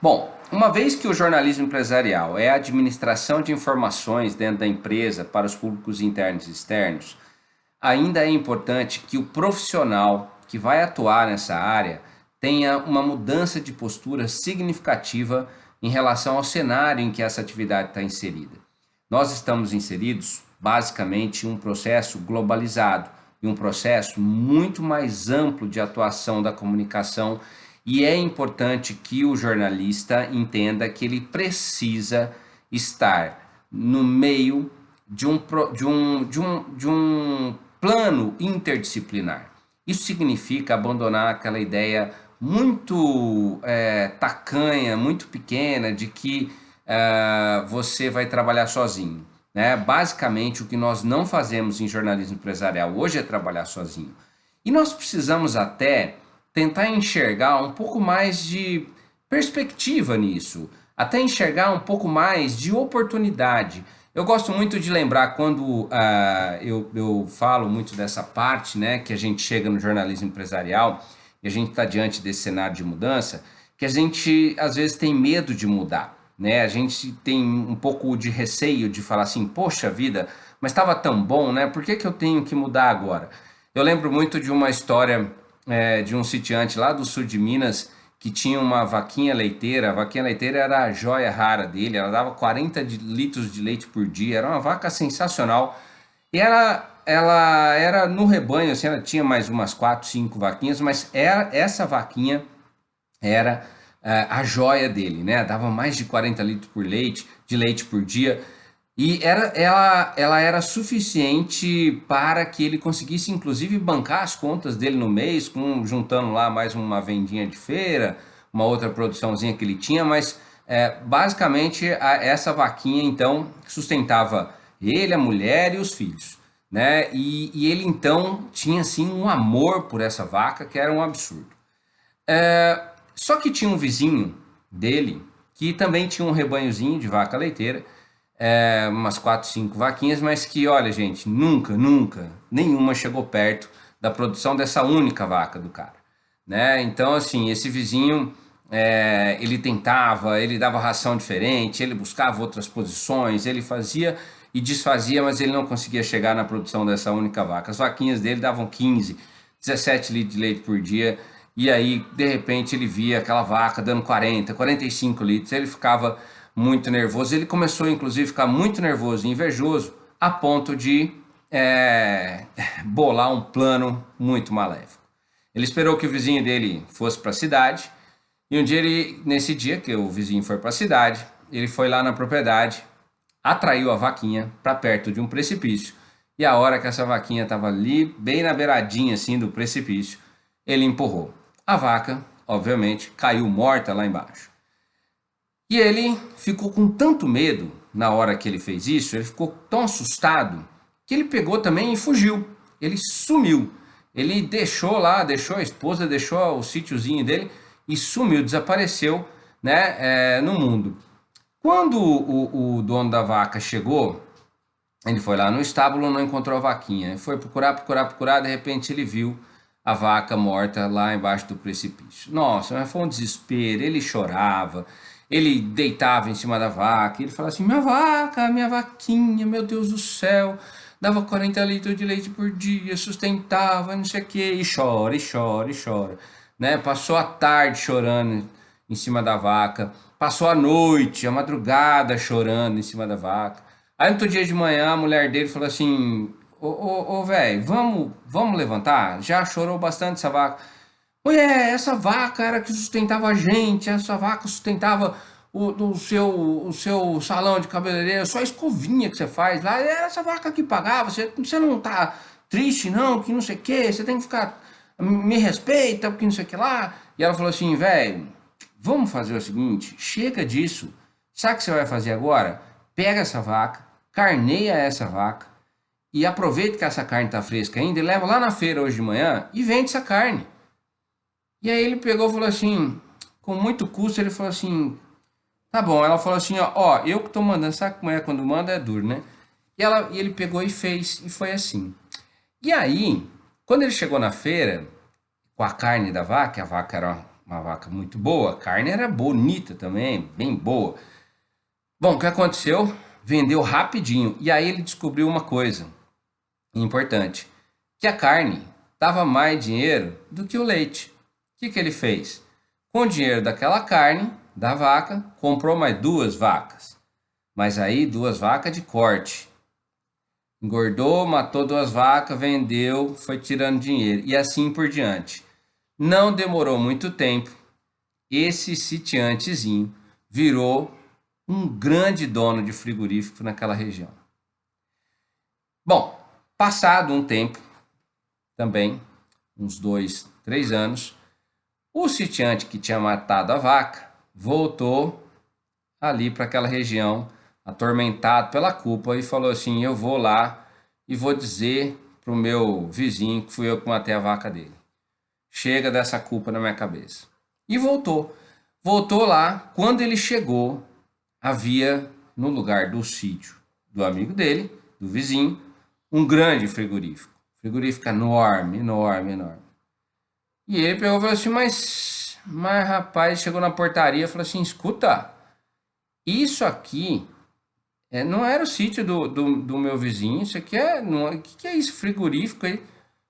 Bom, uma vez que o jornalismo empresarial é a administração de informações dentro da empresa para os públicos internos e externos, ainda é importante que o profissional que vai atuar nessa área tenha uma mudança de postura significativa em relação ao cenário em que essa atividade está inserida. Nós estamos inseridos basicamente em um processo globalizado e um processo muito mais amplo de atuação da comunicação, e é importante que o jornalista entenda que ele precisa estar no meio de um plano interdisciplinar. Isso significa abandonar aquela ideia muito tacanha, muito pequena, de que você vai trabalhar sozinho. Né? Basicamente, o que nós não fazemos em jornalismo empresarial hoje é trabalhar sozinho. E nós precisamos até tentar enxergar um pouco mais de perspectiva nisso, até enxergar um pouco mais de oportunidade. Eu gosto muito de lembrar quando eu falo muito dessa parte, né, que a gente chega no jornalismo empresarial e a gente está diante desse cenário de mudança, que a gente às vezes tem medo de mudar, né? A gente tem um pouco de receio de falar assim, poxa vida, mas estava tão bom, né? Por que que eu tenho que mudar agora? Eu lembro muito de uma história de um sitiante lá do sul de Minas que tinha uma vaquinha leiteira. A vaquinha leiteira era a joia rara dele, ela dava 40 litros de leite por dia, era uma vaca sensacional. E ela era no rebanho, assim, ela tinha mais umas 4, 5 vaquinhas, mas essa vaquinha era a joia dele, né? Dava mais de 40 litros de leite por dia. E ela era suficiente para que ele conseguisse, inclusive, bancar as contas dele no mês, juntando lá mais uma vendinha de feira, uma outra produçãozinha que ele tinha, mas basicamente essa vaquinha, então, sustentava ele, a mulher e os filhos. Né? E ele, então, tinha, assim, um amor por essa vaca que era um absurdo. Só que tinha um vizinho dele que também tinha um rebanhozinho de vaca leiteira, umas 4, 5 vaquinhas, mas que, olha, gente, nunca, nenhuma chegou perto da produção dessa única vaca do cara, né? Então, assim, esse vizinho, ele tentava, ele dava ração diferente, ele buscava outras posições, ele fazia e desfazia, mas ele não conseguia chegar na produção dessa única vaca. As vaquinhas dele davam 15, 17 litros de leite por dia, e aí, de repente, ele via aquela vaca dando 40, 45 litros, ele ficava muito nervoso. Ele começou, inclusive, a ficar muito nervoso e invejoso, a ponto de bolar um plano muito maléfico. Ele esperou que o vizinho dele fosse para a cidade, e um dia nesse dia que o vizinho foi para a cidade, ele foi lá na propriedade, atraiu a vaquinha para perto de um precipício, e a hora que essa vaquinha estava ali, bem na beiradinha assim do precipício, ele empurrou. A vaca, obviamente, caiu morta lá embaixo. E ele ficou com tanto medo na hora que ele fez isso, ele ficou tão assustado, que ele pegou também e fugiu. Ele sumiu. Ele deixou lá, deixou a esposa, deixou o sítiozinho dele e sumiu, desapareceu, né, no mundo. Quando o dono da vaca chegou, ele foi lá no estábulo, não encontrou a vaquinha. Ele foi procurar, de repente ele viu a vaca morta lá embaixo do precipício. Nossa, mas foi um desespero, ele chorava, ele deitava em cima da vaca, ele falava assim, minha vaca, minha vaquinha, meu Deus do céu, dava 40 litros de leite por dia, sustentava, não sei o quê, e chora, né? Passou a tarde chorando em cima da vaca, passou a noite, a madrugada chorando em cima da vaca. Aí no outro dia de manhã a mulher dele falou assim, ô velho, vamos levantar? Já chorou bastante essa vaca. Mulher, essa vaca era que sustentava a gente, essa vaca sustentava o seu salão de cabeleireiro, só a escovinha que você faz lá, era essa vaca que pagava, você não tá triste não, que não sei o que, você tem que ficar, me respeita, porque não sei o que lá. E ela falou assim, velho, vamos fazer o seguinte, chega disso, sabe o que você vai fazer agora? Pega essa vaca, carneia essa vaca, e aproveita que essa carne tá fresca ainda e leva lá na feira hoje de manhã e vende essa carne. E aí ele pegou e falou assim, com muito custo, ele falou assim, tá bom. Ela falou assim, ó, eu que tô mandando, sabe como é quando manda é duro, né? E ele pegou e fez, e foi assim. E aí, quando ele chegou na feira, com a carne da vaca, a vaca era uma vaca muito boa, a carne era bonita também, bem boa. Bom, o que aconteceu? Vendeu rapidinho. E aí ele descobriu uma coisa importante, que a carne dava mais dinheiro do que o leite. O que ele fez? Com o dinheiro daquela carne, da vaca, comprou mais 2 vacas. Mas aí 2 vacas de corte. Engordou, matou 2 vacas, vendeu, foi tirando dinheiro. E assim por diante. Não demorou muito tempo. Esse sitiantezinho virou um grande dono de frigorífico naquela região. Bom, passado um tempo, também, uns 2, 3 anos, o sitiante que tinha matado a vaca voltou ali para aquela região, atormentado pela culpa, e falou assim: eu vou lá e vou dizer para o meu vizinho que fui eu que matei a vaca dele. Chega dessa culpa na minha cabeça. E voltou. Voltou lá. Quando ele chegou, havia no lugar do sítio do amigo dele, do vizinho, um grande frigorífico. Frigorífico enorme, enorme, enorme. E ele pegou e falou assim: mas rapaz, chegou na portaria e falou assim: escuta, isso aqui não era o sítio do meu vizinho, isso aqui o que é isso, frigorífico aí?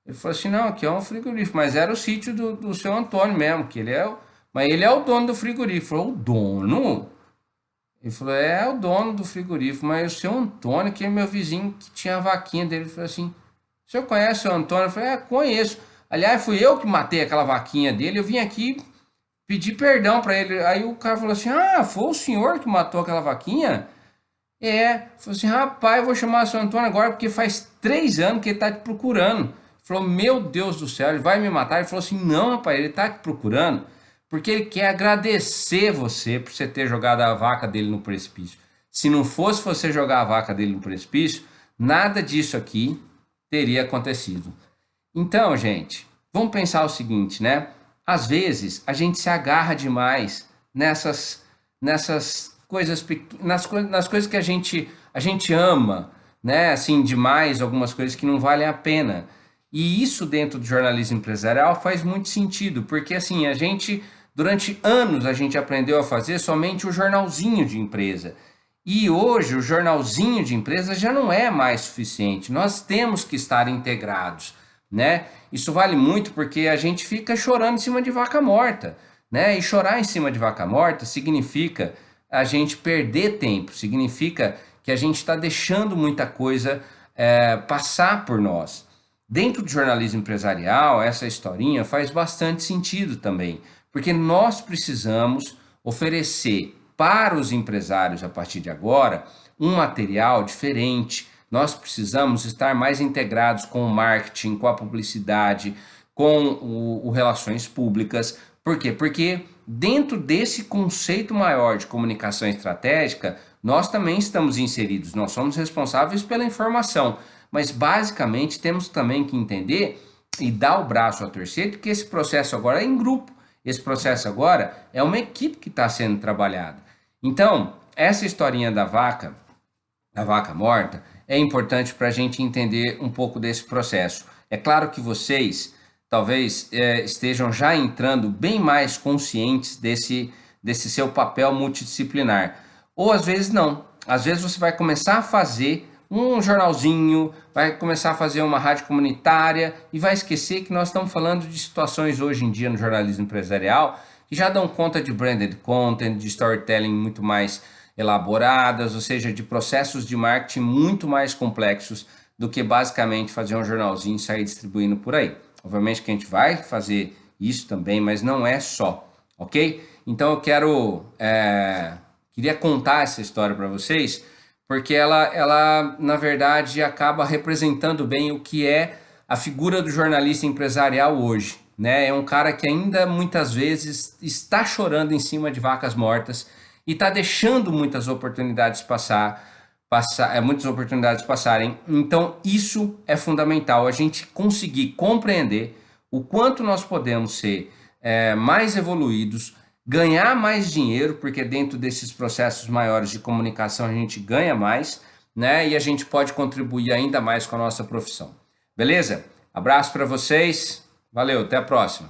Ele falou assim: não, aqui é um frigorífico, mas era o sítio do seu Antônio mesmo, que mas ele é o dono do frigorífico. Ele falou: o dono? Ele falou: é o dono do frigorífico, mas o seu Antônio, que é meu vizinho que tinha a vaquinha dele. Ele falou assim: o senhor conhece o Antônio? Eu falei: conheço. Aliás, fui eu que matei aquela vaquinha dele, eu vim aqui pedir perdão para ele. Aí o cara falou assim: foi o senhor que matou aquela vaquinha? Falou assim: rapaz, eu vou chamar o seu Antônio agora porque faz 3 anos que ele tá te procurando. Ele falou: meu Deus do céu, ele vai me matar? Ele falou assim: não, rapaz, ele tá te procurando porque ele quer agradecer você por você ter jogado a vaca dele no precipício. Se não fosse você jogar a vaca dele no precipício, nada disso aqui teria acontecido. Então, gente, vamos pensar o seguinte, né? Às vezes a gente se agarra demais nessas coisas, nas coisas que a gente ama, né? Assim, demais, algumas coisas que não valem a pena. E isso dentro do jornalismo empresarial faz muito sentido, porque assim, durante anos a gente aprendeu a fazer somente o jornalzinho de empresa. E hoje o jornalzinho de empresa já não é mais suficiente. Nós temos que estar integrados, né? Isso vale muito porque a gente fica chorando em cima de vaca morta, né? E chorar em cima de vaca morta significa a gente perder tempo, significa que a gente está deixando muita coisa passar por nós. Dentro do jornalismo empresarial, essa historinha faz bastante sentido também, porque nós precisamos oferecer para os empresários a partir de agora um material diferente. Nós precisamos estar mais integrados com o marketing, com a publicidade, com o relações públicas. Por quê? Porque dentro desse conceito maior de comunicação estratégica, nós também estamos inseridos, nós somos responsáveis pela informação, mas basicamente temos também que entender e dar o braço a torcer que esse processo agora é em grupo, esse processo agora é uma equipe que está sendo trabalhada. Então, essa historinha da vaca morta, é importante para a gente entender um pouco desse processo. É claro que vocês talvez estejam já entrando bem mais conscientes desse seu papel multidisciplinar. Ou às vezes não. Às vezes você vai começar a fazer um jornalzinho, vai começar a fazer uma rádio comunitária e vai esquecer que nós estamos falando de situações hoje em dia no jornalismo empresarial que já dão conta de branded content, de storytelling muito mais elaboradas, ou seja, de processos de marketing muito mais complexos do que basicamente fazer um jornalzinho e sair distribuindo por aí. Obviamente que a gente vai fazer isso também, mas não é só, ok? Então eu queria contar essa história para vocês, porque ela, na verdade, acaba representando bem o que é a figura do jornalista empresarial hoje, né? É um cara que ainda muitas vezes está chorando em cima de vacas mortas e está deixando muitas oportunidades muitas oportunidades passarem. Então isso é fundamental, a gente conseguir compreender o quanto nós podemos ser mais evoluídos, ganhar mais dinheiro, porque dentro desses processos maiores de comunicação a gente ganha mais, né? E a gente pode contribuir ainda mais com a nossa profissão. Beleza? Abraço para vocês, valeu, até a próxima.